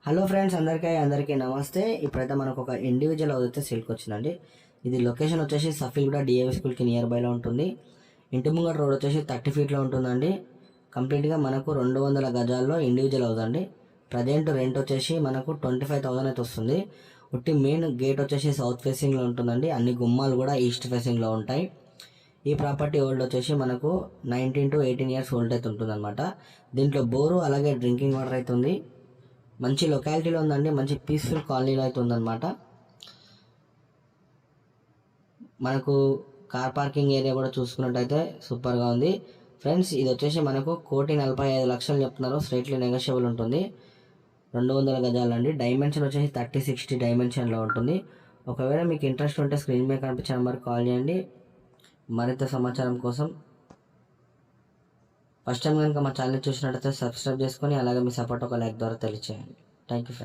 Hello friends, అందరికీ నమస్తే. ఇప్పుడైతే మనకు ఒక ఇండివిజువల్ హౌస్ అయితే సేల్కి వచ్చిందండి. ఇది లొకేషన్ వచ్చేసి సఫీల్గూడ డిఏవి స్కూల్కి నియర్ బైలో ఉంటుంది. ఇంటి ముంగట రోడ్ వచ్చేసి 30 ఫీట్లో ఉంటుందండి. కంప్లీట్గా మనకు 200 గజాల్లో ఇండివిజువల్ హౌస్ అండి. ప్రజెంట్ రెంట్ వచ్చేసి మనకు 25,000 అయితే వస్తుంది. ఉట్టి మెయిన్ గేట్ వచ్చేసి సౌత్ ఫేసింగ్లో ఉంటుందండి. అన్ని గుమ్మాలు కూడా ఈస్ట్ ఫేసింగ్లో ఉంటాయి. ఈ ప్రాపర్టీ ఓల్డ్ వచ్చేసి మనకు 19 to 18 ఇయర్స్ ఓల్డ్ అయితే ఉంటుందన్నమాట. దీంట్లో బోరు అలాగే డ్రింకింగ్ వాటర్ అయితే ఉంది. మంచి లొకాలిటీలో ఉందండి. మంచి పీస్ఫుల్ కాలనీలో అయితే ఉందన్నమాట. మనకు కార్ పార్కింగ్ ఏరియా కూడా చూసుకున్నట్టయితే సూపర్గా ఉంది. ఫ్రెండ్స్, ఇది వచ్చేసి మనకు 1,45,00,000 చెప్తున్నారు. స్ట్రైట్లీ నెగోషియబుల్ ఉంటుంది. 200 గజాలండి. డైమెన్షన్ వచ్చేసి 30-60 డైమెన్షన్లో ఉంటుంది. ఒకవేళ మీకు ఇంట్రెస్ట్ ఉంటే స్క్రీన్ మీద కనిపించే నెంబర్కి కాల్ చేయండి మరింత సమాచారం కోసం. ఫస్ట్ టైం కనుక మా ఛానల్ చూసినట్టయితే సబ్స్క్రైబ్ చేసుకొని అలాగే మీ సపోర్ట్ ఒక లైక్ ద్వారా తెలియచేయండి. Thank you friends.